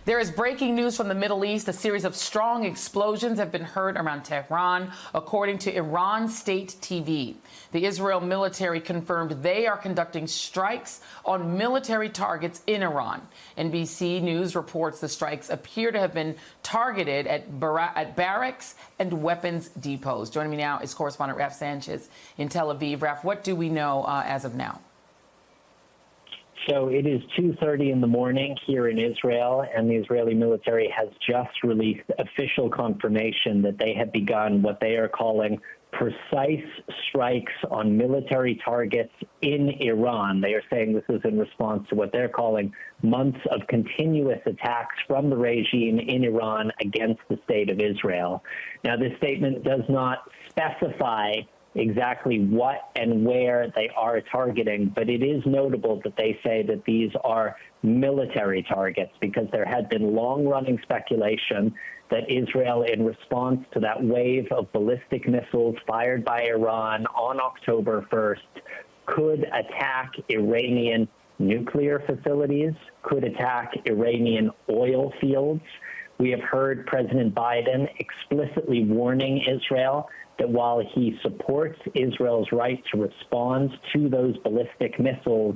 There is breaking news from the Middle East. A series of strong explosions have been heard around Tehran, according to Iran State TV. The Israel military confirmed they are conducting strikes on military targets in Iran. NBC News reports the strikes appear to have been targeted at barracks and weapons depots. Joining me now is correspondent Raf Sanchez in Tel Aviv. Raf, what do we know as of now? So it is 2:30 in the morning here in Israel, and the Israeli military has just released official confirmation that they have begun what they are calling precise strikes on military targets in Iran. They are saying this is in response to what they're calling months of continuous attacks from the regime in Iran against the state of Israel. Now, this statement does not specify exactly what and where they are targeting, but it is notable that they say that these are military targets because there had been long-running speculation that Israel, in response to that wave of ballistic missiles fired by Iran on October 1st, could attack Iranian nuclear facilities, could attack Iranian oil fields. We have heard President Biden explicitly warning Israel that while he supports Israel's right to respond to those ballistic missiles,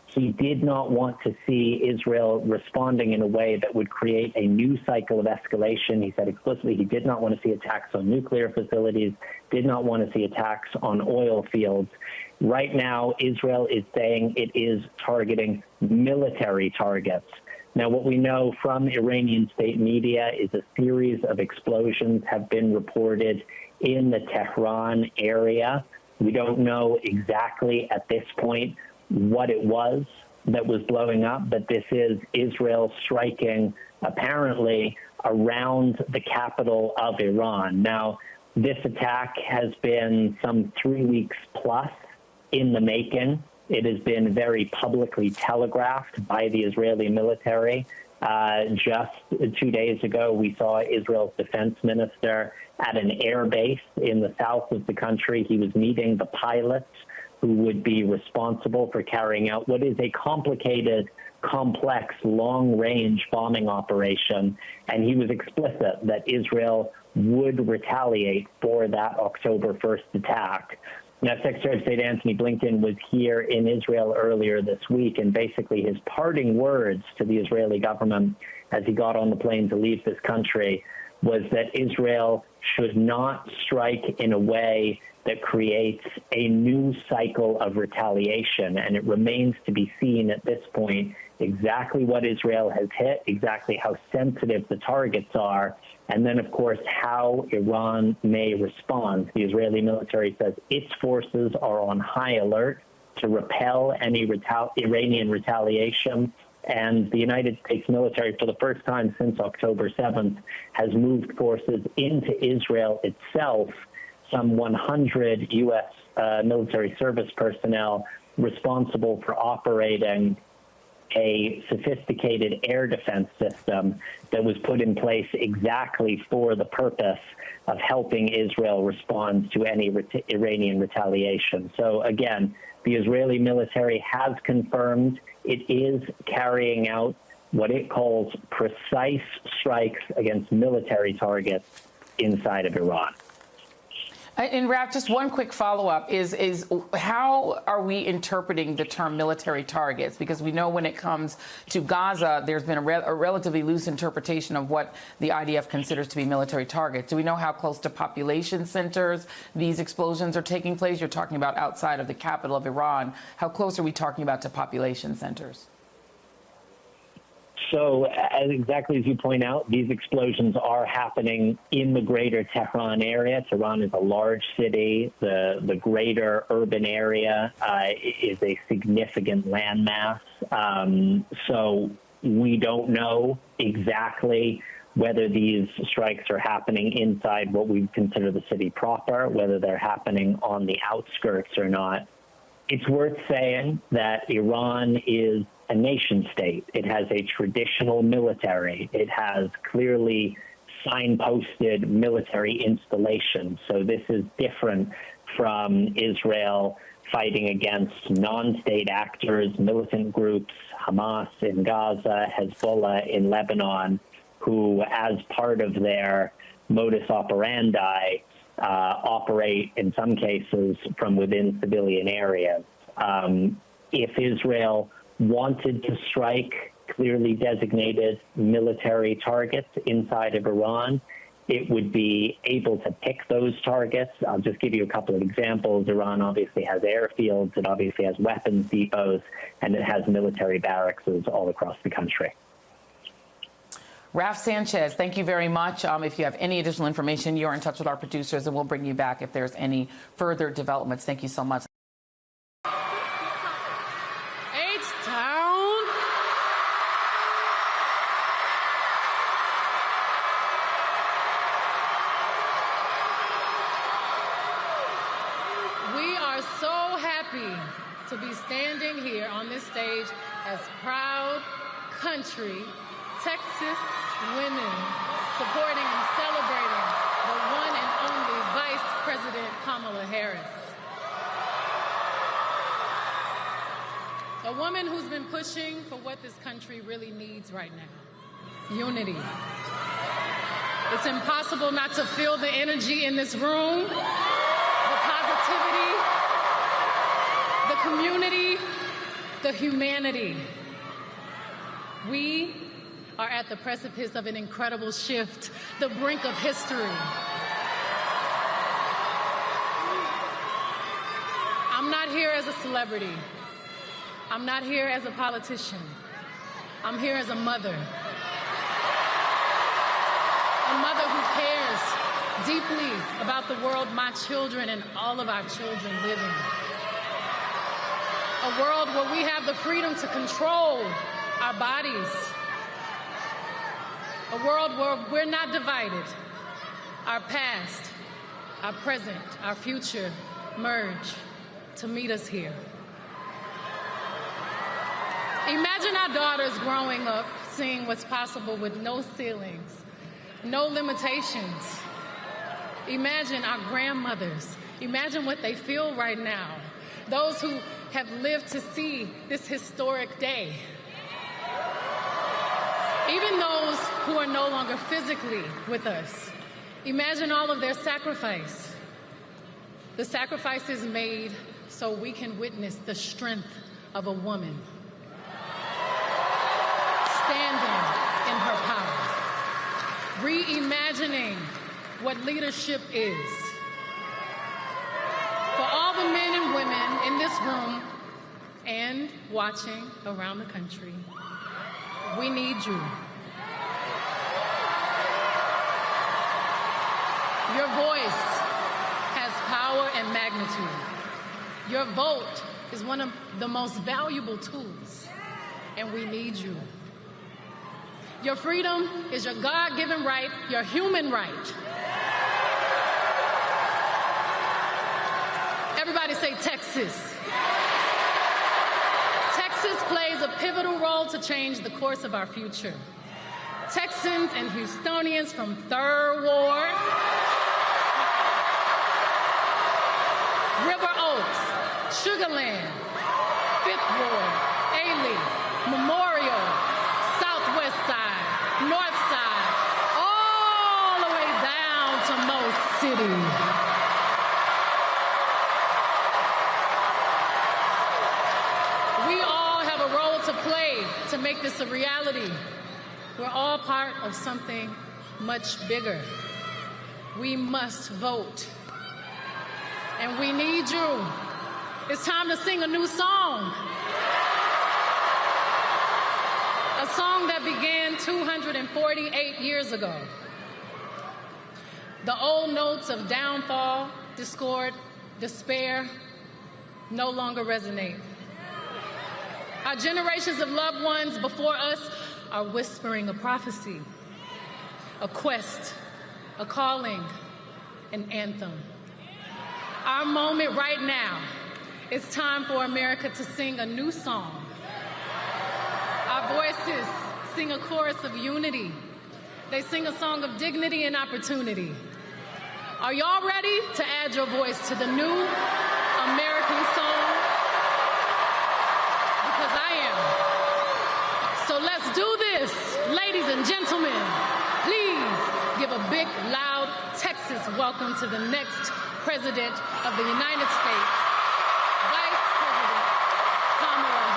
he did not want to see Israel responding in a way that would create a new cycle of escalation. He said explicitly he did not want to see attacks on nuclear facilities, did not want to see attacks on oil fields. Right now, Israel is saying it is targeting military targets. Now, what we know from Iranian state media is a series of explosions have been reported in the Tehran area. We don't know exactly at this point what it was that was blowing up, but this is Israel striking apparently around the capital of Iran. Now, this attack has been some 3 weeks plus in the making. It has been very publicly telegraphed by the Israeli military. Just 2 days ago, we saw Israel's defense minister at an air base in the south of the country. He was meeting the pilots who would be responsible for carrying out what is a complicated, complex, long-range bombing operation. And he was explicit that Israel would retaliate for that October 1st attack. Now, Secretary of State Antony Blinken was here in Israel earlier this week, and basically his parting words to the Israeli government as he got on the plane to leave this country was that Israel should not strike in a way that creates a new cycle of retaliation. And it remains to be seen at this point exactly what Israel has hit, exactly how sensitive the targets are, and then, of course, how Iran may respond. The Israeli military says its forces are on high alert to repel any Iranian retaliation. And the United States military, for the first time since October 7th, has moved forces into Israel itself, some 100 U.S. Military service personnel responsible for operating a sophisticated air defense system that was put in place exactly for the purpose of helping Israel respond to any Iranian retaliation. So again, the Israeli military has confirmed it is carrying out what it calls precise strikes against military targets inside of Iran. And Raf, just one quick follow-up is how are we interpreting the term military targets? Because we know when it comes to Gaza, there's been a relatively loose interpretation of what the IDF considers to be military targets. Do we know how close to population centers these explosions are taking place? You're talking about outside of the capital of Iran. How close are we talking about to population centers? So, exactly as you point out, these explosions are happening in the greater Tehran area. Tehran is a large city. The greater urban area is a significant landmass. So we don't know exactly whether these strikes are happening inside what we consider the city proper, whether they're happening on the outskirts or not. It's worth saying that Iran is a nation state. It has a traditional military. It has clearly signposted military installations. So this is different from Israel, fighting against non-state actors, militant groups, Hamas in Gaza, Hezbollah in Lebanon, who, as part of their modus operandi, operate in some cases from within civilian areas. If Israel wanted to strike clearly designated military targets inside of Iran, it would be able to pick those targets. I'll just give you a couple of examples. Iran obviously has airfields, it obviously has weapons depots, and it has military barracks all across the country. Raf Sanchez, thank you very much. If you have any additional information, you're in touch with our producers, and we'll bring you back if there's any further developments. Thank you so much. H-Town. We are so happy to be standing here on this stage as proud country Texas women supporting and celebrating the one and only Vice President Kamala Harris. A woman who's been pushing for what this country really needs right now: unity. It's impossible not to feel the energy in this room, the positivity, the community, the humanity. We are at the precipice of an incredible shift, the brink of history. I'm not here as a celebrity. I'm not here as a politician. I'm here as a mother. A mother who cares deeply about the world my children and all of our children live in. A world where we have the freedom to control our bodies. A world where we're not divided. Our past, our present, our future merge to meet us here. Imagine our daughters growing up seeing what's possible with no ceilings, no limitations. Imagine our grandmothers. Imagine what they feel right now. Those who have lived to see this historic day. Even those who are no longer physically with us. Imagine all of their sacrifice. The sacrifices made so we can witness the strength of a woman standing in her power, reimagining what leadership is. For all the men and women in this room and watching around the country, we need you. Your voice has power and magnitude. Your vote is one of the most valuable tools, and we need you. Your freedom is your God-given right, your human right. Everybody say Texas. Texas plays a pivotal role to change the course of our future. Texans and Houstonians from 3rd Ward, River Oaks, Sugar Land, 5th Ward, Ailey, Memorial, Southwest Side, North Side, all the way down to Mo City. We all have a role to play to make this a reality. We're all part of something much bigger. We must vote. And we need you. It's time to sing a new song. A song that began 248 years ago. The old notes of downfall, discord, despair no longer resonate. Our generations of loved ones before us are whispering a prophecy, a quest, a calling, an anthem. Our moment right now, it's time for America to sing a new song. Our voices sing a chorus of unity. They sing a song of dignity and opportunity. Are y'all ready to add your voice to the new American song? Let's do this, ladies and gentlemen. Please give a big, loud Texas welcome to the next President of the United States, Vice President Kamala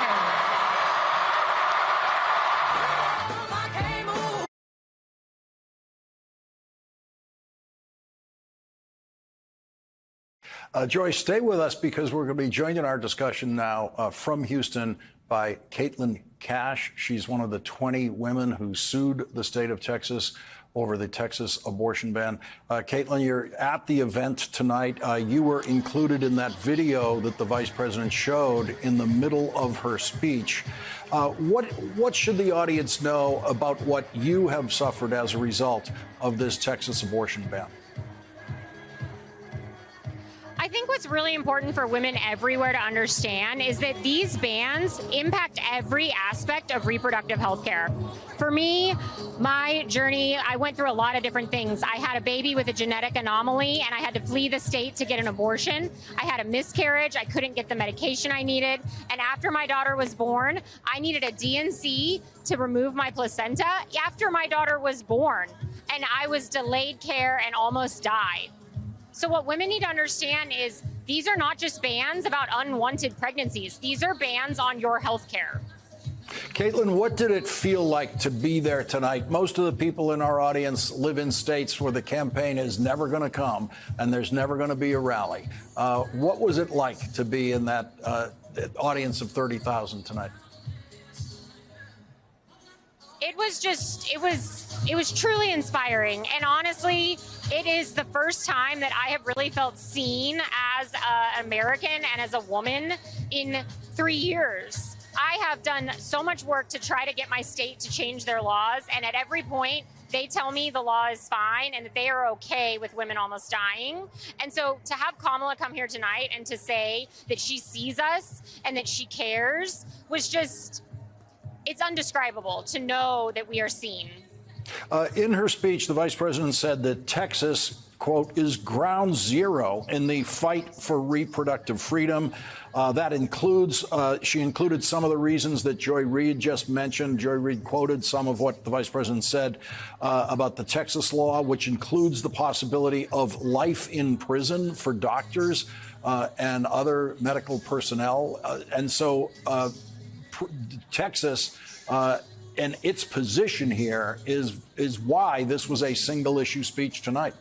Harris. Joy, stay with us because we're going to be joined in our discussion now from Houston by Caitlin Cash. She's one of the 20 women who sued the state of Texas over the Texas abortion ban. Caitlin, you're at the event tonight. You were included in that video that the vice president showed in the middle of her speech. What should the audience know about what you have suffered as a result of this Texas abortion ban? I think what's really important for women everywhere to understand is that these bans impact every aspect of reproductive health care. For me, my journey, I went through a lot of different things. I had a baby with a genetic anomaly, and I had to flee the state to get an abortion. I had a miscarriage. I couldn't get the medication I needed. And after my daughter was born, I needed a D&C to remove my placenta after my daughter was born. And I was delayed care and almost died. So what women need to understand is these are not just bans about unwanted pregnancies. These are bans on your health care. Caitlin, what did it feel like to be there tonight? Most of the people in our audience live in states where the campaign is never going to come and there's never going to be a rally. What was it like to be in that audience of 30,000 tonight? It was truly inspiring. And honestly, it is the first time that I have really felt seen as an American and as a woman in 3 years. I have done so much work to try to get my state to change their laws. And at every point, they tell me the law is fine and that they are okay with women almost dying. And so to have Kamala come here tonight and to say that she sees us and that she cares was just, it's undescribable to know that we are seen. In her speech, the vice president said that Texas, quote, is ground zero in the fight for reproductive freedom. That includes, she included some of the reasons that Joy Reid just mentioned. Joy Reid quoted some of what the vice president said about the Texas law, which includes the possibility of life in prison for doctors and other medical personnel. And so Texas and its position here is why this was a single issue speech tonight.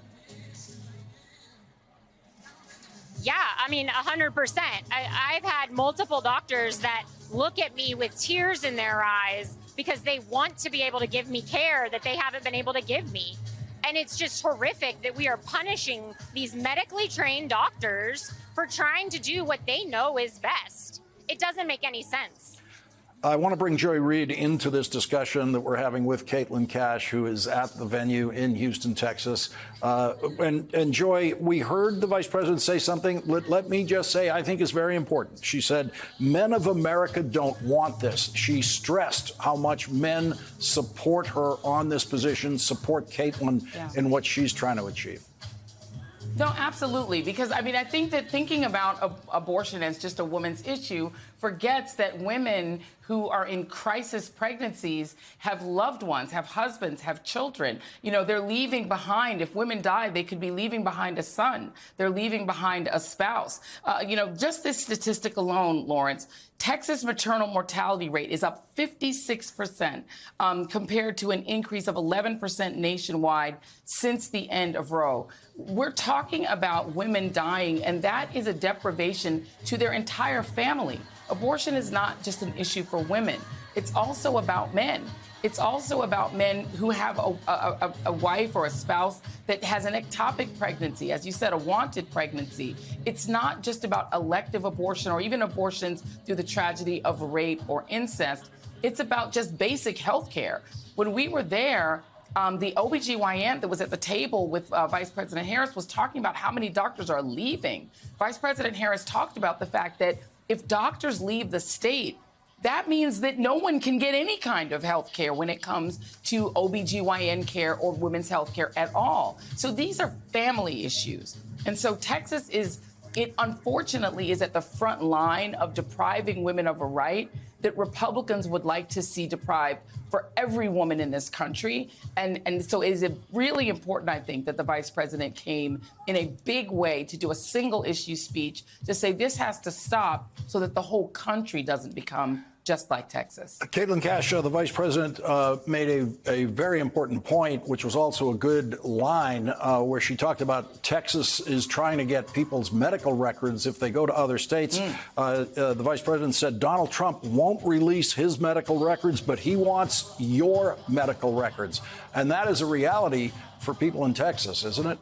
Yeah, I mean, 100%. I've had multiple doctors that look at me with tears in their eyes because they want to be able to give me care that they haven't been able to give me. And it's just horrific that we are punishing these medically trained doctors for trying to do what they know is best. It doesn't make any sense. I want to bring Joy Reid into this discussion that we're having with Caitlin Cash, who is at the venue in Houston, Texas. And Joy, we heard the vice president say something, let me just say, I think is very important. She said, men of America don't want this. She stressed how much men support her on this position, support Caitlin in what she's trying to achieve. No, absolutely. Because, I mean, I think that thinking about abortion as just a woman's issue forgets that women who are in crisis pregnancies have loved ones, have husbands, have children. You know, they're leaving behind. If women die, they could be leaving behind a son. They're leaving behind a spouse. You know, just this statistic alone, Lawrence, Texas maternal mortality rate is up 56% compared to an increase of 11% nationwide since the end of Roe. We're talking about women dying, and that is a deprivation to their entire family. Abortion is not just an issue for women. It's also about men. It's also about men who have a wife or a spouse that has an ectopic pregnancy, as you said, a wanted pregnancy. It's not just about elective abortion or even abortions through the tragedy of rape or incest. It's about just basic health care. When we were there, the OBGYN that was at the table with Vice President Harris was talking about how many doctors are leaving. Vice President Harris talked about the fact that if doctors leave the state, that means that no one can get any kind of health care when it comes to OBGYN care or women's health care at all. So these are family issues. And so Texas unfortunately is at the front line of depriving women of a right that Republicans would like to see deprived for every woman in this country. And so it is really important, I think, that the vice president came in a big way to do a single issue speech to say this has to stop so that the whole country doesn't become just like Texas. Caitlin Cash, the vice president, made a very important point, which was also a good line, where she talked about Texas is trying to get people's medical records if they go to other states. The vice president said Donald Trump won't release his medical records, but he wants your medical records. And that is a reality for people in Texas, isn't it?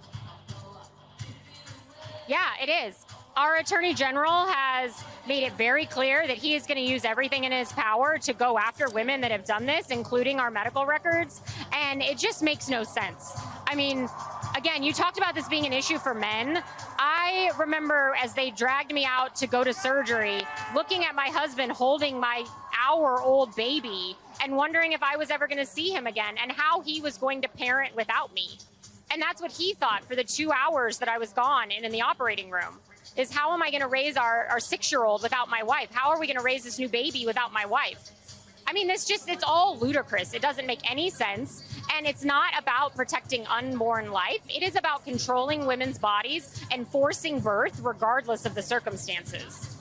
Yeah, it is. Our attorney general has made it very clear that he is going to use everything in his power to go after women that have done this, including our medical records. And it just makes no sense. I mean, again, you talked about this being an issue for men. I remember as they dragged me out to go to surgery, looking at my husband holding my hour-old baby and wondering if I was ever going to see him again and how he was going to parent without me. And that's what he thought for the 2 hours that I was gone and in the operating room. Is how am I going to raise our 6-year-old without my wife? How are we going to raise this new baby without my wife? I mean, it's all ludicrous. It doesn't make any sense. And it's not about protecting unborn life. It is about controlling women's bodies and forcing birth regardless of the circumstances.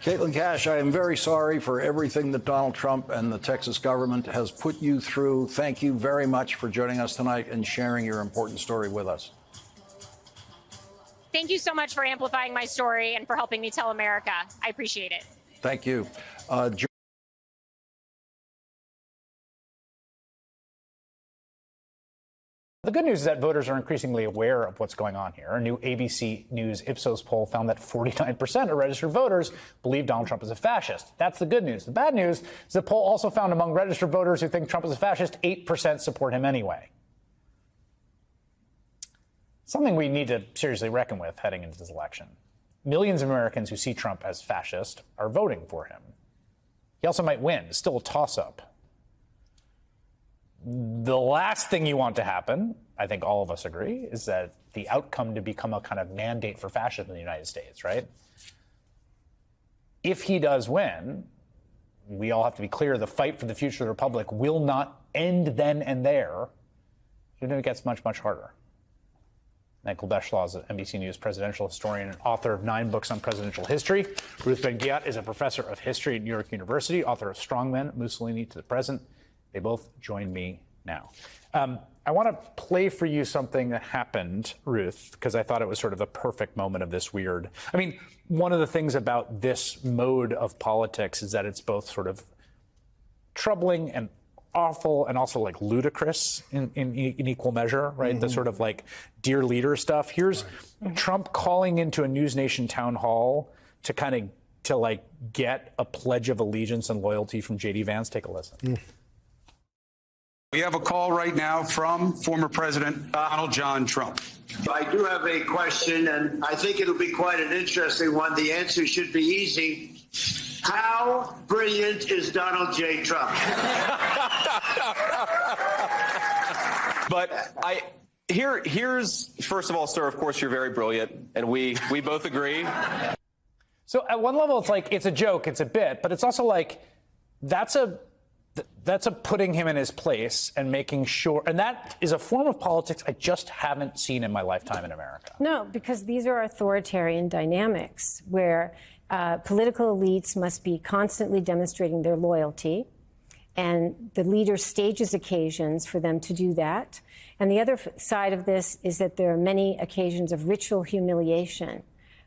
Caitlin Cash, I am very sorry for everything that Donald Trump and the Texas government has put you through. Thank you very much for joining us tonight and sharing your important story with us. Thank you so much for amplifying my story and for helping me tell America. I appreciate it. Thank you. The good news is that voters are increasingly aware of what's going on here. A new ABC News Ipsos poll found that 49% of registered voters believe Donald Trump is a fascist. That's the good news. The bad news is the poll also found among registered voters who think Trump is a fascist, 8% support him anyway. Something we need to seriously reckon with heading into this election. Millions of Americans who see Trump as fascist are voting for him. He also might win. It's still a toss-up. The last thing you want to happen, I think all of us agree, is that the outcome to become a kind of mandate for fascism in the United States, right? If he does win, we all have to be clear, the fight for the future of the republic will not end then and there, even if it gets much, much harder. Michael Beschlaw is an NBC News presidential historian and author of 9 books on presidential history. Ruth Ben-Ghiat is a professor of history at New York University, author of Strongmen, Mussolini to the Present. They both join me now. I want to play for you something that happened, Ruth, because I thought it was sort of a perfect moment of this weird. I mean, one of the things about this mode of politics is that it's both sort of troubling and awful and also like ludicrous in equal measure, right? The sort of like dear leader stuff. Here's Trump calling into a News Nation town hall to kind of to like get a pledge of allegiance and loyalty from J.D. Vance. Take a listen. We have a call right now from former President Donald John Trump. I do have a question, and I think it'll be quite an interesting one. The answer should be easy. How brilliant is Donald J. Trump? But here's first of all, sir, of course, you're very brilliant, and we both agree. So at one level, it's like it's a joke, it's a bit, but it's also like that's a putting him in his place and making sure, and that is a form of politics I just haven't seen in my lifetime in America. No, because these are authoritarian dynamics where political elites must be constantly demonstrating their loyalty, and the leader stages occasions for them to do that. And the other side of this is that there are many occasions of ritual humiliation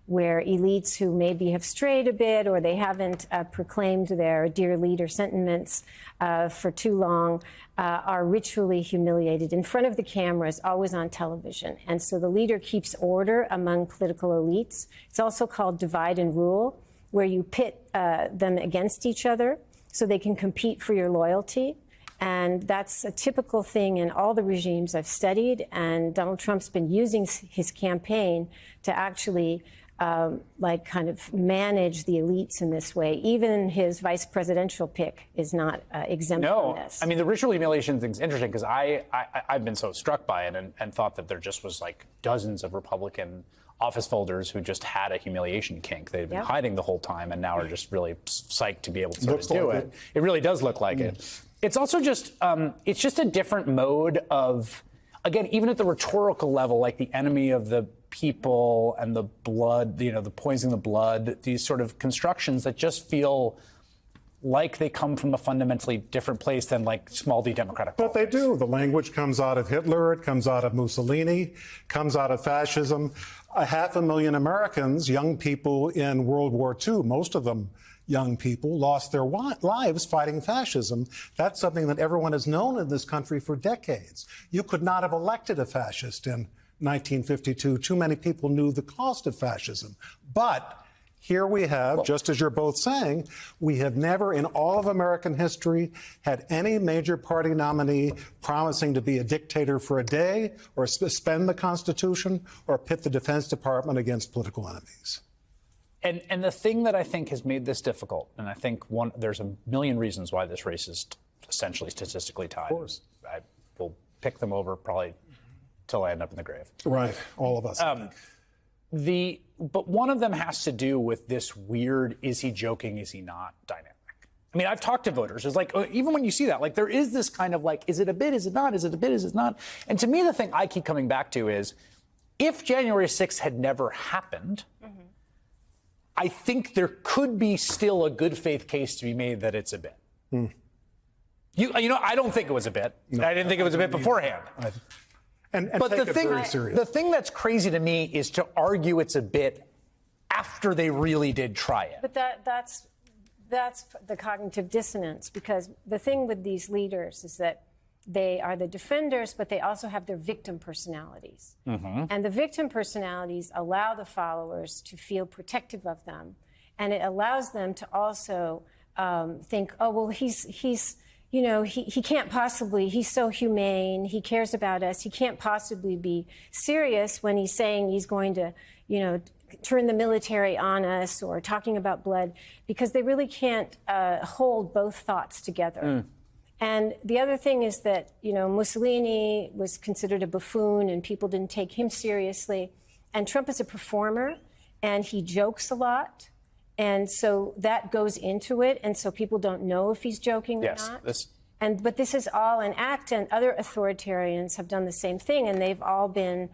where elites who maybe have strayed a bit or they haven't proclaimed their dear leader sentiments for too long are ritually humiliated in front of the cameras, always on television. And so the leader keeps order among political elites. It's also called divide and rule, where you pit them against each other so they can compete for your loyalty. And that's a typical thing in all the regimes I've studied. And Donald Trump's been using his campaign to actually kind of manage the elites in this way. Even his vice presidential pick is not exempt from this. I mean, the ritual humiliation thing's interesting because I've been so struck by it and thought that there just was like dozens of Republican office folders who just had a humiliation kink they've been hiding the whole time and now are just really psyched to be able to sort of do it. It really does look like it. It's also just it's just a different mode of, again, even at the rhetorical level, like the enemy of the people and the blood, you know, the poisoning the blood, these sort of constructions that just feel like they come from a fundamentally different place than like small d democratic politics. But they do. The language comes out of Hitler, it comes out of Mussolini, comes out of fascism. 500,000 Americans, young people in World War II, most of them young people, lost their lives fighting fascism. That's something that everyone has known in this country for decades. You could not have elected a fascist in 1952. Too many people knew the cost of fascism. But here we have, just as you're both saying, we have never in all of American history had any major party nominee promising to be a dictator for a day or suspend the Constitution or pit the Defense Department against political enemies. And the thing that I think has made this difficult, and I think there's a million reasons why this race is essentially statistically tied. Of course. I will pick them over probably till I end up in the grave. Right, all of us. But one of them has to do with this weird, is he joking, is he not dynamic. I mean, I've talked to voters. It's like, even when you see that, like there is this kind of like, is it a bit, is it not, is it a bit, is it not? And to me, the thing I keep coming back to is, if January 6th had never happened, I think there could be still a good faith case to be made that it's a bit. You know, I don't think it was a bit. No, I didn't think it was a bit beforehand. But the thing that's crazy to me is to argue it's a bit after they really did try it. But that's the cognitive dissonance, because the thing with these leaders is that they are the defenders, but they also have their victim personalities. And the victim personalities allow the followers to feel protective of them. And it allows them to also think, oh, well, he's you know, he can't possibly, he's so humane, he cares about us, he can't possibly be serious when he's saying he's going to, you know, turn the military on us or talking about blood, because they really can't hold both thoughts together. And the other thing is that, you know, Mussolini was considered a buffoon and people didn't take him seriously. And Trump is a performer and he jokes a lot. And so that goes into it. And so people don't know if he's joking or not. But this is all an act, and other authoritarians have done the same thing. And they've all been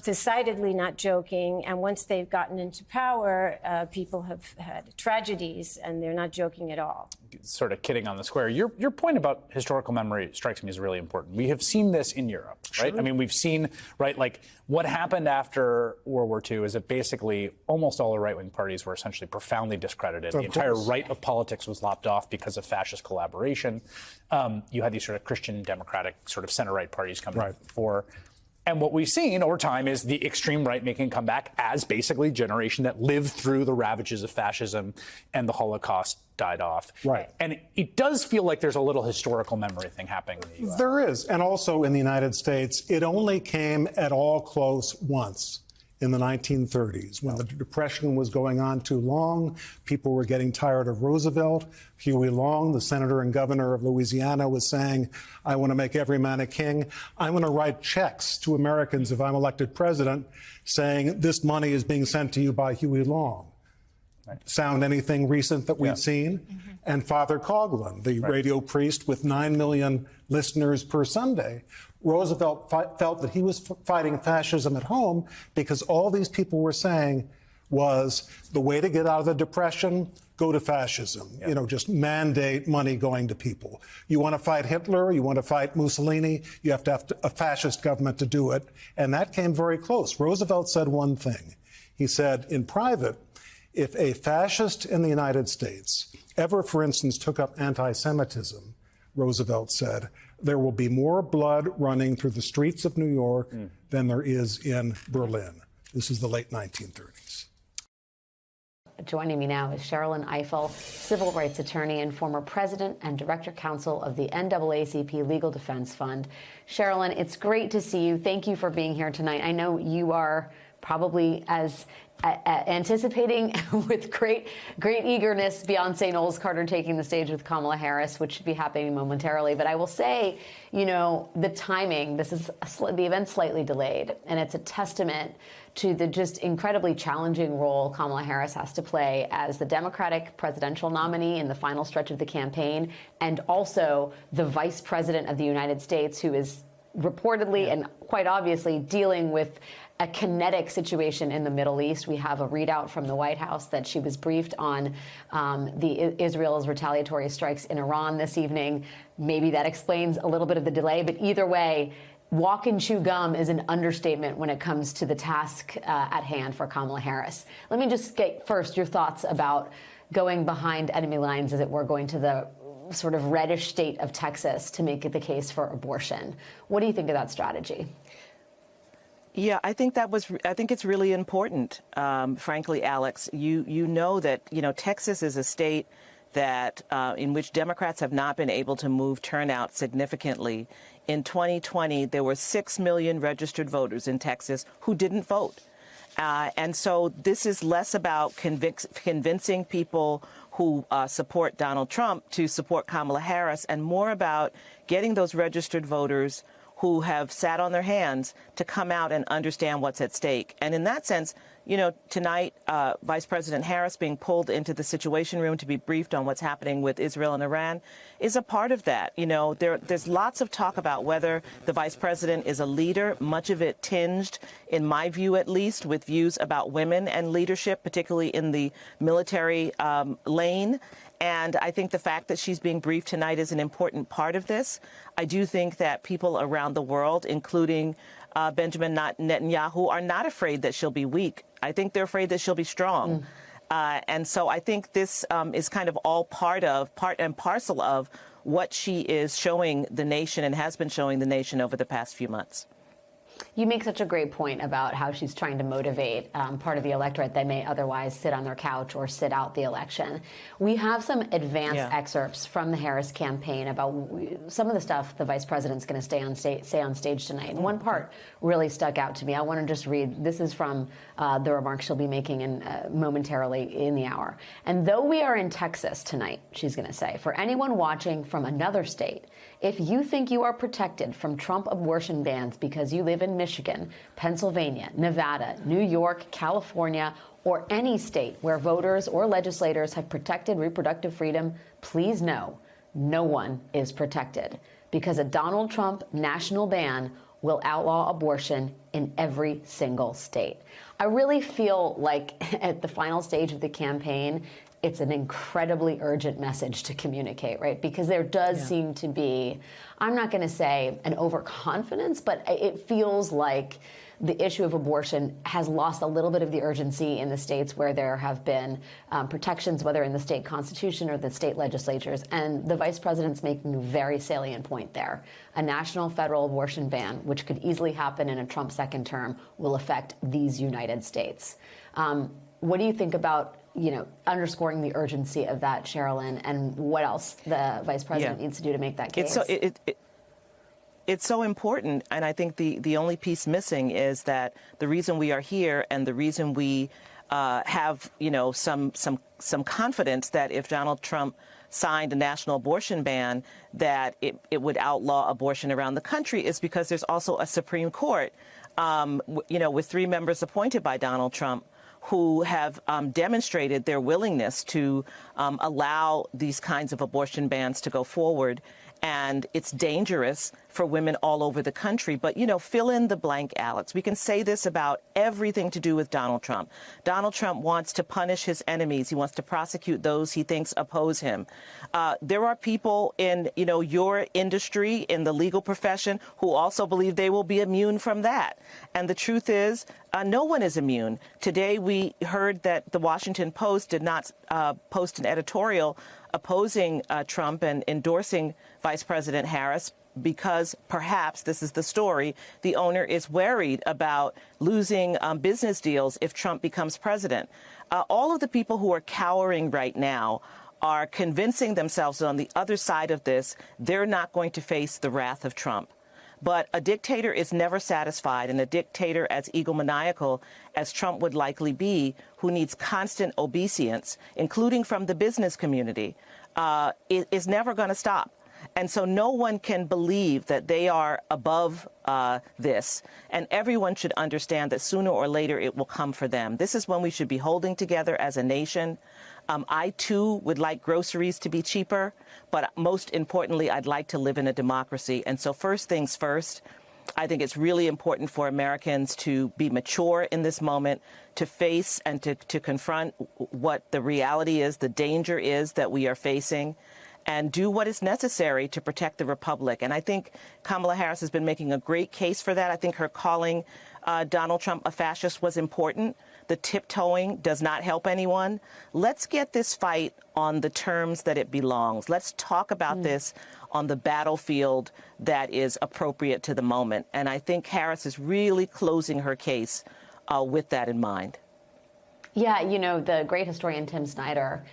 decidedly not joking. And once they've gotten into power, people have had tragedies, and they're not joking at all. Sort of kidding on the square. Your point about historical memory strikes me as really important. We have seen this in Europe, right? I mean, we've seen, right, like what happened after World War II is that basically almost all the right-wing parties were essentially proforely discredited. The entire right of politics was lopped off because of fascist collaboration. You had these sort of Christian democratic sort of center-right parties coming before. And what we've seen over time is the extreme right making a comeback as basically a generation that lived through the ravages of fascism and the Holocaust died off. And it does feel like there's a little historical memory thing happening in the U.S. There is. And also in the United States, it only came at all close once in the 1930s, when the Depression was going on too long. People were getting tired of Roosevelt. Huey Long, the senator and governor of Louisiana, was saying, I want to make every man a king. I'm going to write checks to Americans if I'm elected president saying this money is being sent to you by Huey Long. Sound anything recent that we've seen? And Father Coughlin, the radio priest with 9 million listeners per Sunday. Roosevelt felt that he was fighting fascism at home because all these people were saying was the way to get out of the Depression, go to fascism. You know, just mandate money going to people. You want to fight Hitler, you want to fight Mussolini, you have to have a fascist government to do it. And that came very close. Roosevelt said one thing. He said in private, if a fascist in the United States ever, for instance, took up anti-Semitism, Roosevelt said, there will be more blood running through the streets of New York than there is in Berlin. This is the late 1930s. Joining me now is Sherrilyn Ifill, civil rights attorney and former president and director counsel of the NAACP Legal Defense Fund. Sherrilyn, it's great to see you. Thank you for being here tonight. I know you are probably as anticipating with great eagerness Beyonce Knowles Carter taking the stage with Kamala Harris, which should be happening momentarily. But I will say, you know, the timing, this is the event's slightly delayed, and it's a testament to the just incredibly challenging role Kamala Harris has to play as the Democratic presidential nominee in the final stretch of the campaign, and also the Vice President of the United States, who is reportedly and quite obviously dealing with a kinetic situation in the Middle East. We have a readout from the White House that she was briefed on Israel's retaliatory strikes in Iran this evening. Maybe that explains a little bit of the delay, but either way, walk and chew gum is an understatement when it comes to the task at hand for Kamala Harris. Let me just get first your thoughts about going behind enemy lines, as it were, going to the sort of reddish state of Texas to make it the case for abortion. What do you think of that strategy? Yeah, I think it's really important. Frankly, Alex, you know that, you know, Texas is a state that in which Democrats have not been able to move turnout significantly. In 2020, there were 6 million registered voters in Texas who didn't vote. And so this is less about convincing people who support Donald Trump to support Kamala Harris, and more about getting those registered voters who have sat on their hands to come out and understand what's at stake. And in that sense, you know, tonight, Vice President Harris being pulled into the Situation Room to be briefed on what's happening with Israel and Iran is a part of that. You know, there's lots of talk about whether the vice president is a leader, much of it tinged, in my view at least, with views about women and leadership, particularly in the military lane. And I think the fact that she's being briefed tonight is an important part of this. I do think that people around the world, including Benjamin Netanyahu, are not afraid that she'll be weak. I think they're afraid that she'll be strong. And so I think this is kind of all part and parcel of what she is showing the nation and has been showing the nation over the past few months. You make such a great point about how she's trying to motivate part of the electorate that may otherwise sit on their couch or sit out the election. We have some advanced excerpts from the Harris campaign about some of the stuff the vice president's going to say on stage tonight. And one part really stuck out to me. I want to just read. This is from the remarks she'll be making momentarily in the hour. And though we are in Texas tonight, she's going to say, for anyone watching from another state, if you think you are protected from Trump abortion bans because you live in Michigan, Pennsylvania, Nevada, New York, California, or any state where voters or legislators have protected reproductive freedom, please know no one is protected, because a Donald Trump national ban will outlaw abortion in every single state. I really feel like at the final stage of the campaign, it's an incredibly urgent message to communicate, right? Because there does seem to be, I'm not going to say an overconfidence, but it feels like the issue of abortion has lost a little bit of the urgency in the states where there have been protections, whether in the state constitution or the state legislatures. And the vice president's making a very salient point there. A national federal abortion ban, which could easily happen in a Trump second term, will affect these United States. What do you think about, you know, underscoring the urgency of that, Sherilyn, and what else the vice president needs to do to make that case? It's so important, and I think the only piece missing is that the reason we are here and the reason we have, you know, some confidence that if Donald Trump signed a national abortion ban, that it would outlaw abortion around the country is because there's also a Supreme Court, you know, with 3 members appointed by Donald Trump, who have demonstrated their willingness to allow these kinds of abortion bans to go forward. And it's dangerous for women all over the country. But, you know, fill in the blank, Alex. We can say this about everything to do with Donald Trump. Donald Trump wants to punish his enemies. He wants to prosecute those he thinks oppose him. There are people in, you know, your industry, in the legal profession, who also believe they will be immune from that. And the truth is, no one is immune. Today, we heard that the Washington Post did not post an editorial opposing Trump and endorsing Vice President Harris because perhaps, this is the story, the owner is worried about losing business deals if Trump becomes president. All of the people who are cowering right now are convincing themselves that on the other side of this, they're not going to face the wrath of Trump. But a dictator is never satisfied, and a dictator as egomaniacal as Trump would likely be, who needs constant obeisance, including from the business community, is never going to stop. And so no one can believe that they are above this. And everyone should understand that sooner or later it will come for them. This is when we should be holding together as a nation. I, too, would like groceries to be cheaper. But most importantly, I'd like to live in a democracy. And so first things first, I think it's really important for Americans to be mature in this moment, to face and to confront what the reality is, the danger is that we are facing, and do what is necessary to protect the republic. And I think Kamala Harris has been making a great case for that. I think her calling Donald Trump a fascist was important. The tiptoeing does not help anyone. Let's get this fight on the terms that it belongs. Let's talk about this on the battlefield that is appropriate to the moment. And I think Harris is really closing her case with that in mind. Yeah, you know, the great historian Tim Snyder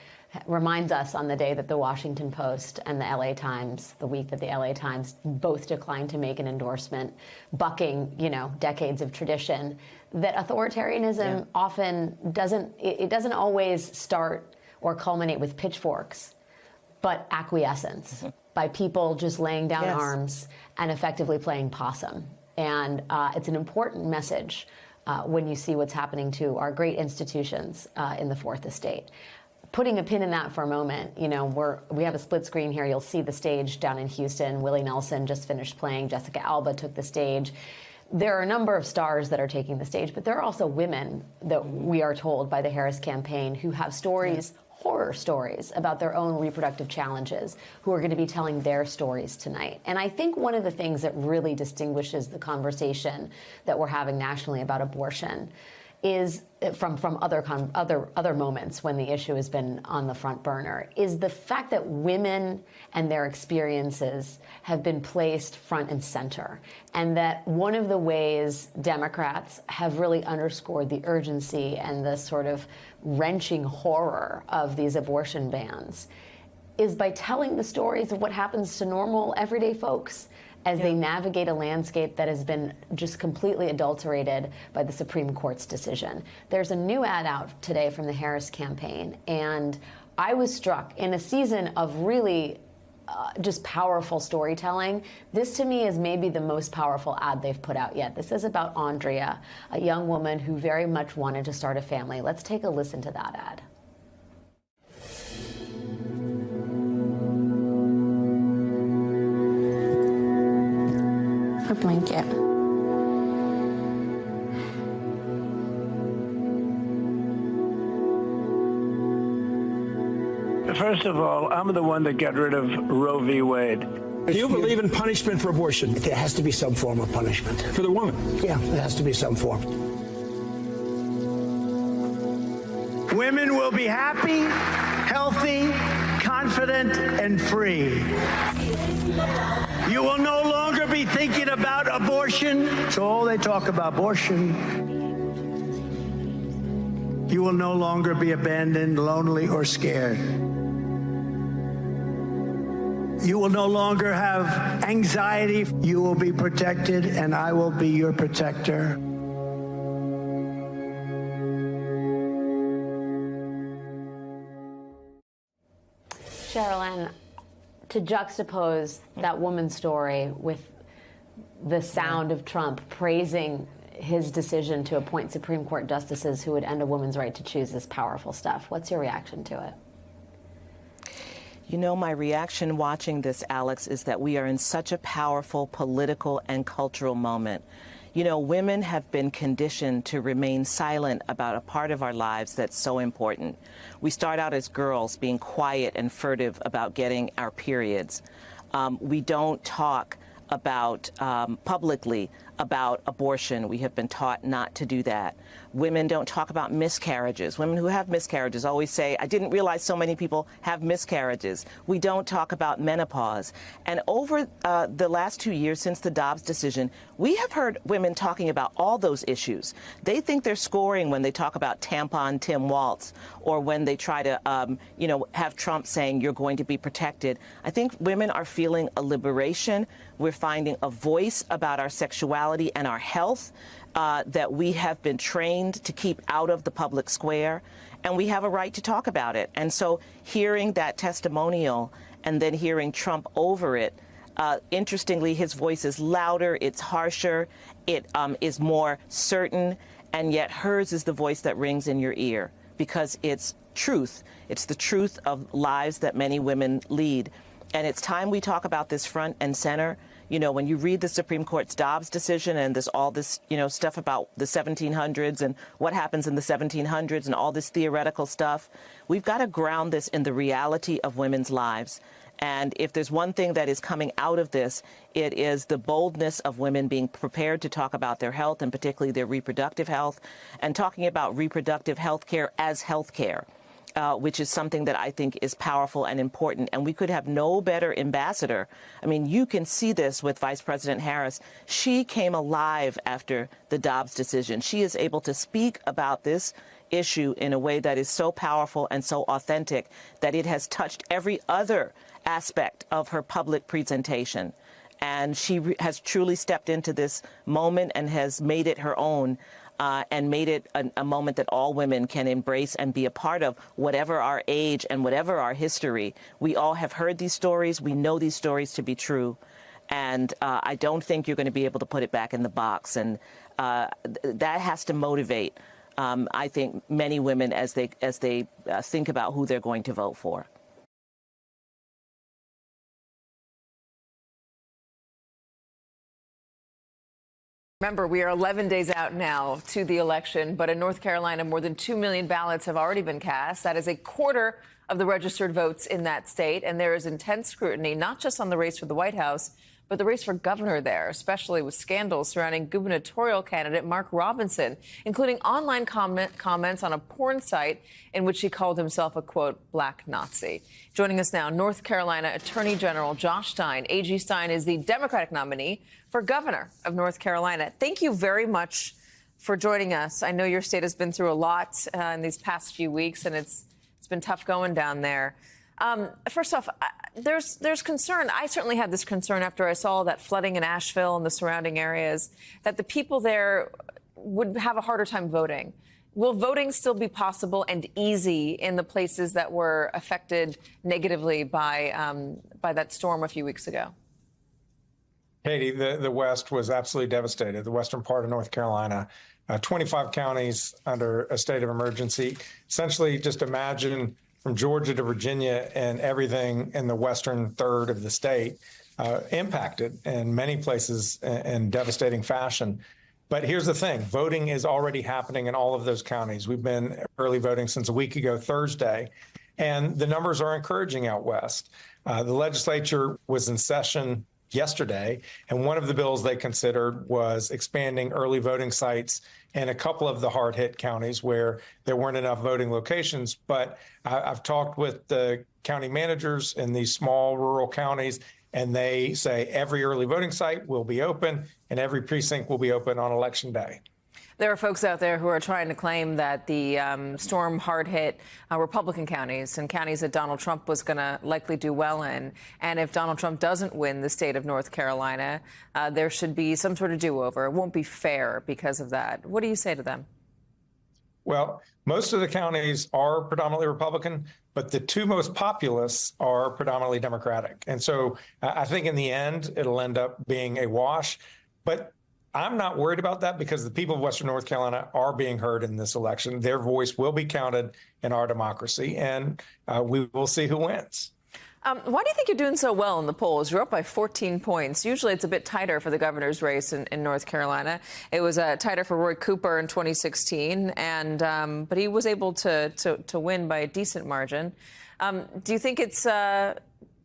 reminds us on the day that the Washington Post and the LA Times, the week that the LA Times both declined to make an endorsement, bucking, you know, decades of tradition, that authoritarianism often doesn't always start or culminate with pitchforks, but acquiescence by people just laying down arms and effectively playing possum. And it's an important message when you see what's happening to our great institutions in the Fourth Estate. Putting a pin in that for a moment, you know, we have a split screen here. You'll see the stage down in Houston. Willie Nelson just finished playing. Jessica Alba took the stage. There are a number of stars that are taking the stage, but there are also women that we are told by the Harris campaign who have stories, horror stories, about their own reproductive challenges, who are going to be telling their stories tonight. And I think one of the things that really distinguishes the conversation that we're having nationally about abortion is from other moments when the issue has been on the front burner, is the fact that women and their experiences have been placed front and center, and that one of the ways Democrats have really underscored the urgency and the sort of wrenching horror of these abortion bans is by telling the stories of what happens to normal, everyday folks as they navigate a landscape that has been just completely adulterated by the Supreme Court's decision. There's a new ad out today from the Harris campaign, and I was struck in a season of really just powerful storytelling. This, to me, is maybe the most powerful ad they've put out yet. This is about Andrea, a young woman who very much wanted to start a family. Let's take a listen to that ad. Her blanket. First of all, I'm the one that got rid of Roe v. Wade. Do you believe in punishment for abortion? There has to be some form of punishment. For the woman? Yeah, there has to be some form. Women will be happy, healthy, confident, and free. You will no longer be thinking about abortion. That's all they talk about, abortion. You will no longer be abandoned, lonely, or scared. You will no longer have anxiety. You will be protected, and I will be your protector. Sherilyn, to juxtapose that woman's story with the sound of Trump praising his decision to appoint Supreme Court justices who would end a woman's right to choose this powerful stuff, what's your reaction to it? You know, my reaction watching this, Alex, is that we are in such a powerful political and cultural moment. You know, women have been conditioned to remain silent about a part of our lives that's so important. We start out as girls being quiet and furtive about getting our periods. We don't talk about publicly about abortion. We have been taught not to do that. Women don't talk about miscarriages. Women who have miscarriages always say, I didn't realize so many people have miscarriages. We don't talk about menopause. And over the last 2 years since the Dobbs decision, we have heard women talking about all those issues. They think they're scoring when they talk about tampon Tim Walz, or when they try to, have Trump saying you're going to be protected. I think women are feeling a liberation. We're finding a voice about our sexuality and our health that we have been trained to keep out of the public square, and we have a right to talk about it. And so hearing that testimonial and then hearing Trump over it, interestingly, his voice is louder, it's harsher, it is more certain, and yet hers is the voice that rings in your ear because it's truth. It's the truth of lives that many women lead. And it's time we talk about this front and center. You know, when you read the Supreme Court's Dobbs decision and all this, stuff about the 1700s and what happens in the 1700s and all this theoretical stuff, we've got to ground this in the reality of women's lives. And if there's one thing that is coming out of this, it is the boldness of women being prepared to talk about their health and particularly their reproductive health and talking about reproductive health care as health care. Which is something that I think is powerful and important. And we could have no better ambassador. I mean, you can see this with Vice President Harris. She came alive after the Dobbs decision. She is able to speak about this issue in a way that is so powerful and so authentic that it has touched every other aspect of her public presentation. And she has truly stepped into this moment and has made it her own. And made it a moment that all women can embrace and be a part of, whatever our age and whatever our history. We all have heard these stories. We know these stories to be true. And I don't think you're going to be able to put it back in the box. And that has to motivate, I think, many women as they think about who they're going to vote for. Remember, we are 11 days out now to the election, but in North Carolina, more than 2 million ballots have already been cast. That is a quarter of the registered votes in that state, and there is intense scrutiny, not just on the race for the White House, but the race for governor there, especially with scandals surrounding gubernatorial candidate Mark Robinson, including online comments on a porn site in which he called himself a, quote, black Nazi. Joining us now, North Carolina Attorney General Josh Stein. A.G. Stein is the Democratic nominee for governor of North Carolina. Thank you very much for joining us. I know your state has been through a lot in these past few weeks, and it's been tough going down there. First off, there's concern. I certainly had this concern after I saw that flooding in Asheville and the surrounding areas, that the people there would have a harder time voting. Will voting still be possible and easy in the places that were affected negatively by that storm a few weeks ago? Katie, the West was absolutely devastated, the western part of North Carolina. 25 counties under a state of emergency. Essentially, just imagine from Georgia to Virginia and everything in the western third of the state impacted in many places in devastating fashion. But here's the thing. Voting is already happening in all of those counties. We've been early voting since a week ago Thursday, and the numbers are encouraging out west. The legislature was in session yesterday, and one of the bills they considered was expanding early voting sites in a couple of the hard-hit counties where there weren't enough voting locations. But I've talked with the county managers in these small rural counties, and they say every early voting site will be open and every precinct will be open on Election Day. There are folks out there who are trying to claim that the storm hard-hit Republican counties and counties that Donald Trump was going to likely do well in. And if Donald Trump doesn't win the state of North Carolina, there should be some sort of do-over. It won't be fair because of that. What do you say to them? Well, most of the counties are predominantly Republican, but the two most populous are predominantly Democratic. And so I think in the end, it'll end up being a wash. But I'm not worried about that because the people of Western North Carolina are being heard in this election. Their voice will be counted in our democracy, and we will see who wins. Why do you think you're doing so well in the polls? You're up by 14 points. Usually it's a bit tighter for the governor's race in North Carolina. It was tighter for Roy Cooper in 2016, and but he was able to win by a decent margin. Do you think it's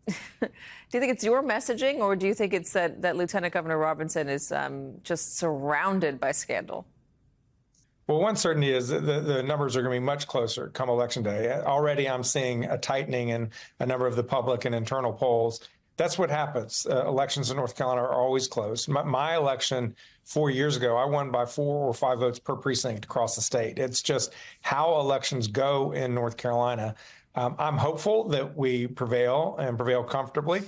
do you think it's your messaging, or do you think it's that Lieutenant Governor Robinson is just surrounded by scandal? Well, one certainty is that the numbers are going to be much closer come Election Day. Already I'm seeing a tightening in a number of the public and internal polls. That's what happens. Elections in North Carolina are always close. My election 4 years ago, I won by 4 or 5 votes per precinct across the state. It's just how elections go in North Carolina. I'm hopeful that we prevail and prevail comfortably.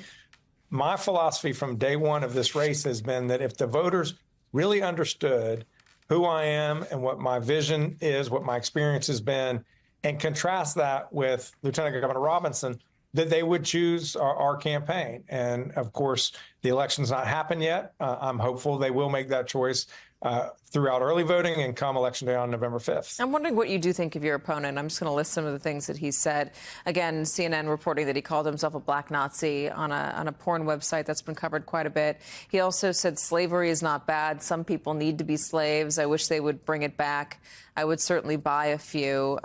my philosophy from day one of this race has been that if the voters really understood who I am and what my vision is, what my experience has been, and contrast that with Lieutenant Governor Robinson, that they would choose our campaign. And of course, the election's not happened yet. I'm hopeful they will make that choice throughout early voting and come Election Day on November 5th. I'm wondering what you do think of your opponent. I'm just going to list some of the things that he said. Again, CNN reporting that he called himself a black Nazi on a porn website that's been covered quite a bit. He also said slavery is not bad. Some people need to be slaves. I wish they would bring it back. I would certainly buy a few.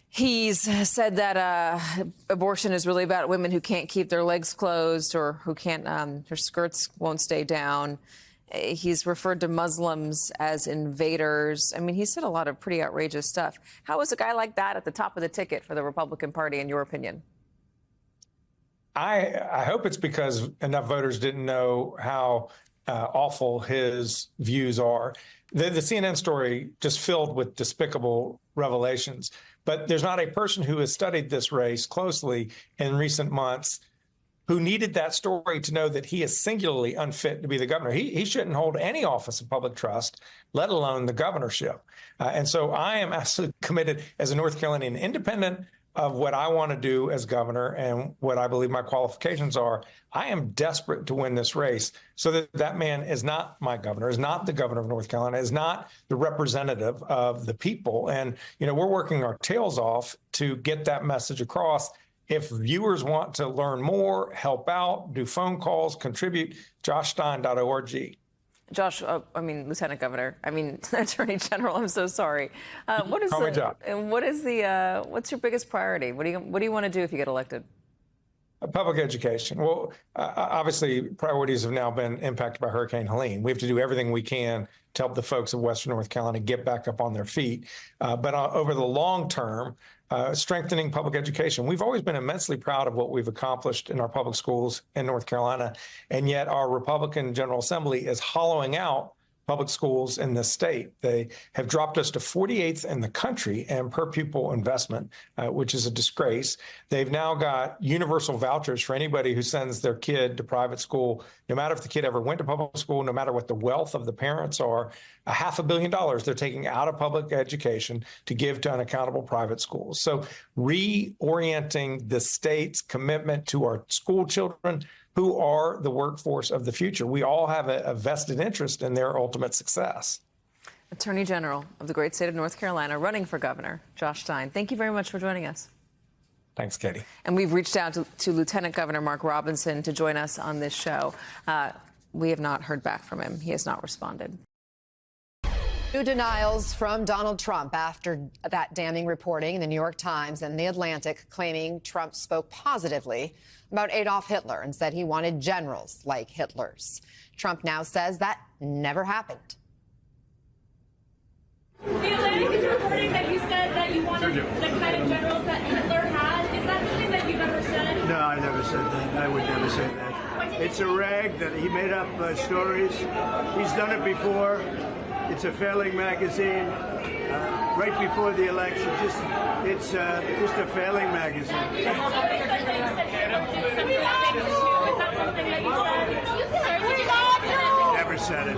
He's said that abortion is really about women who can't keep their legs closed or who can't, their skirts won't stay down. He's referred to Muslims as invaders. I mean, he said a lot of pretty outrageous stuff. How is a guy like that at the top of the ticket for the Republican Party, in your opinion? I hope it's because enough voters didn't know how awful his views are. The CNN story just filled with despicable revelations. But there's not a person who has studied this race closely in recent months who needed that story to know that he is singularly unfit to be the governor. He shouldn't hold any office of public trust, let alone the governorship. And so I am absolutely committed as a North Carolinian, independent of what I want to do as governor and what I believe my qualifications are. I am desperate to win this race so that that man is not my governor, is not the governor of North Carolina, is not the representative of the people. And, you know, we're working our tails off to get that message across. If viewers want to learn more, help out, do phone calls, contribute, joshstein.org. Josh, Lieutenant Governor, Attorney General, I'm so sorry. What's your biggest priority? What do you want to do if you get elected? Public education. Well, obviously, priorities have now been impacted by Hurricane Helene. We have to do everything we can to help the folks of Western North Carolina get back up on their feet. But over the long term, strengthening public education. We've always been immensely proud of what we've accomplished in our public schools in North Carolina, and yet our Republican General Assembly is hollowing out public schools in this state. They have dropped us to 48th in the country in per pupil investment, which is a disgrace. They've now got universal vouchers for anybody who sends their kid to private school, no matter if the kid ever went to public school, no matter what the wealth of the parents are. $500 million they're taking out of public education to give to unaccountable private schools. So reorienting the state's commitment to our school children, who are the workforce of the future. We all have a vested interest in their ultimate success. Attorney General of the great state of North Carolina, running for governor, Josh Stein. Thank you very much for joining us. Thanks, Katie. And we've reached out to Lieutenant Governor Mark Robinson to join us on this show. We have not heard back from him. He has not responded. New denials from Donald Trump after that damning reporting in the New York Times and The Atlantic claiming Trump spoke positively about Adolf Hitler and said he wanted generals like Hitler's. Trump now says that never happened. The Atlantic is reporting that you said that you wanted the kind of generals that Hitler had. Is that something that you've ever said? No, I never said that. I would never say that. It's a rag that he made up stories. He's done it before. It's a failing magazine. Right before the election, it's just a failing magazine. Never said it.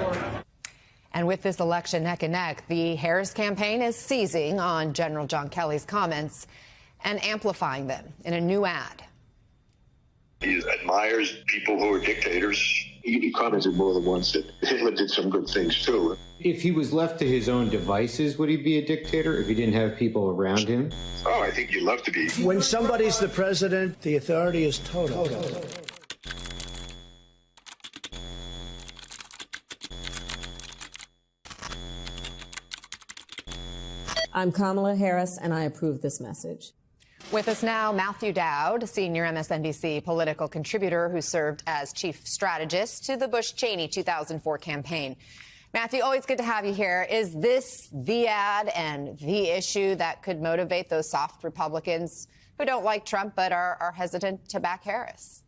And with this election neck and neck, the Harris campaign is seizing on General John Kelly's comments and amplifying them in a new ad. He admires people who are dictators. He commented more than once that Hitler did some good things, too. If he was left to his own devices, would he be a dictator if he didn't have people around him? Oh, I think you'd love to be. When somebody's the president, the authority is total. I'm Kamala Harris, and I approve this message. With us now, Matthew Dowd, senior MSNBC political contributor who served as chief strategist to the Bush-Cheney 2004 campaign. Matthew, always good to have you here. Is this the ad and the issue that could motivate those soft Republicans who don't like Trump but are hesitant to back Harris?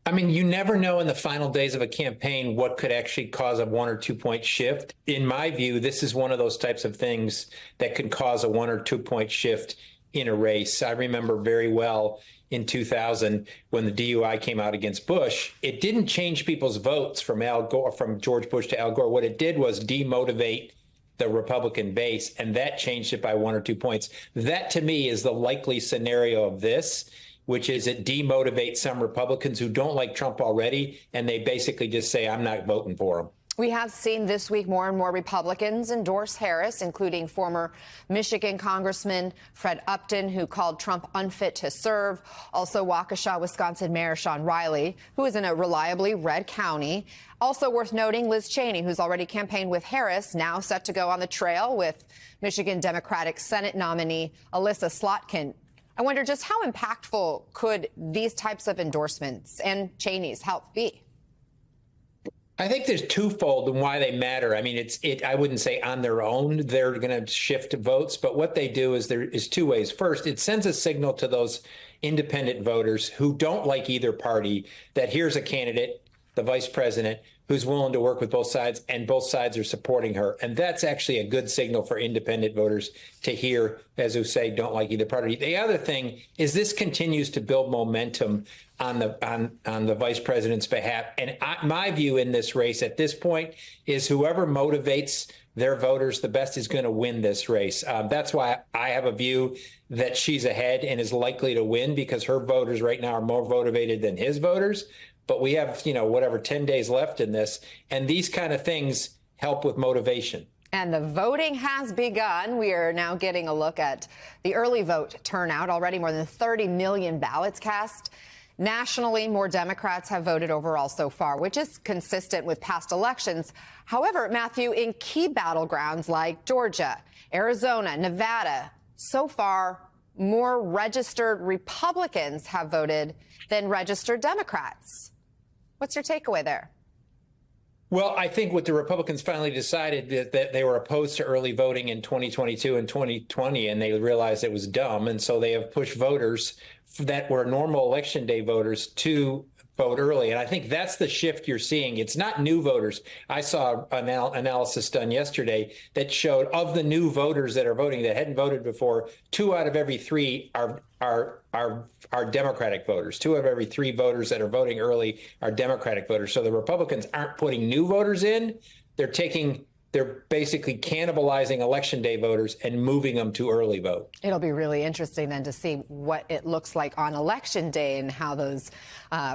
I mean, you never know in the final days of a campaign what could actually cause a 1 or 2 point shift. In my view, this is one of those types of things that could cause a 1 or 2 point shift in a race. I remember very well in 2000 when the DUI came out against Bush, it didn't change people's votes from George Bush to Al Gore. What it did was demotivate the Republican base, and that changed it by 1 or 2 points. That, to me, is the likely scenario of this, which is it demotivates some Republicans who don't like Trump already, and they basically just say, I'm not voting for him. We have seen this week more and more Republicans endorse Harris, including former Michigan Congressman Fred Upton, who called Trump unfit to serve. Also, Waukesha, Wisconsin Mayor Sean Riley, who is in a reliably red county. Also worth noting, Liz Cheney, who's already campaigned with Harris, now set to go on the trail with Michigan Democratic Senate nominee Alyssa Slotkin. I wonder just how impactful could these types of endorsements and Cheney's help be? I think there's twofold in why they matter. I mean, I wouldn't say on their own they're going to shift votes, but what they do is there is two ways. First, it sends a signal to those independent voters who don't like either party that here's a candidate, the vice president, who's willing to work with both sides, and both sides are supporting her. And that's actually a good signal for independent voters to hear, as who say, don't like either party. The other thing is this continues to build momentum on the vice president's behalf. And my view in this race at this point is whoever motivates their voters the best is going to win this race. That's why I have a view that she's ahead and is likely to win, because her voters right now are more motivated than his voters. But we have, 10 days left in this. And these kind of things help with motivation. And the voting has begun. We are now getting a look at the early vote turnout. Already more than 30 million ballots cast. Nationally, more Democrats have voted overall so far, which is consistent with past elections. However, Matthew, in key battlegrounds like Georgia, Arizona, Nevada, so far, more registered Republicans have voted than registered Democrats. What's your takeaway there? Well, I think what the Republicans finally decided that they were opposed to early voting in 2022 and 2020, and they realized it was dumb. And so they have pushed voters that were normal election day voters to vote early. And I think that's the shift you're seeing. It's not new voters. I saw an analysis done yesterday that showed of the new voters that are voting that hadn't voted before, 2 out of every 3 are Democratic voters. 2 of every 3 voters that are voting early are Democratic voters. So the Republicans aren't putting new voters in. They're basically cannibalizing election day voters and moving them to early vote. It'll be really interesting then to see what it looks like on election day and how those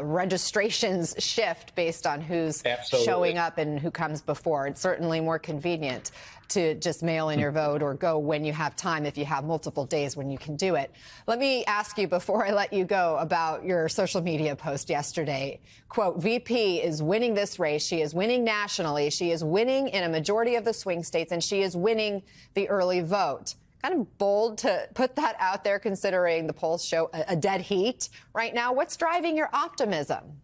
registrations shift based on who's showing up and who comes before. It's certainly more convenient to just mail in your vote or go when you have time if you have multiple days when you can do it. Let me ask you before I let you go about your social media post yesterday. Quote, VP is winning this race. She is winning nationally. She is winning in a majority of the swing states, and she is winning the early vote. Kind of bold to put that out there considering the polls show a dead heat right now. What's driving your optimism?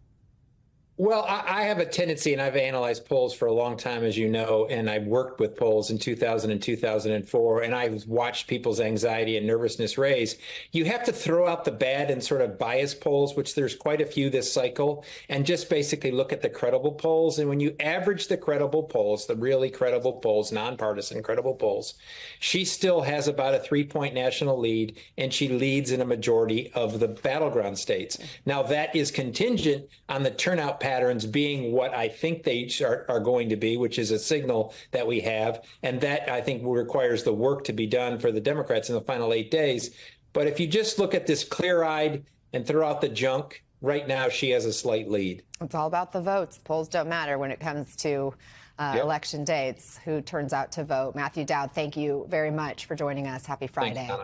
Well, I have a tendency, and I've analyzed polls for a long time, as you know, and I worked with polls in 2000 and 2004, and I've watched people's anxiety and nervousness raise. You have to throw out the bad and sort of bias polls, which there's quite a few this cycle, and just basically look at the credible polls. And when you average the credible polls, the really credible polls, nonpartisan credible polls, she still has about a 3-point national lead, and she leads in a majority of the battleground states. Now, that is contingent on the turnout patterns being what I think they are going to be, which is a signal that we have. And that, I think, requires the work to be done for the Democrats in the final 8 days. But if you just look at this clear-eyed and throw out the junk, right now she has a slight lead. It's all about the votes. Polls don't matter when it comes to election dates, who turns out to vote. Matthew Dowd, thank you very much for joining us. Happy Friday. Thanks,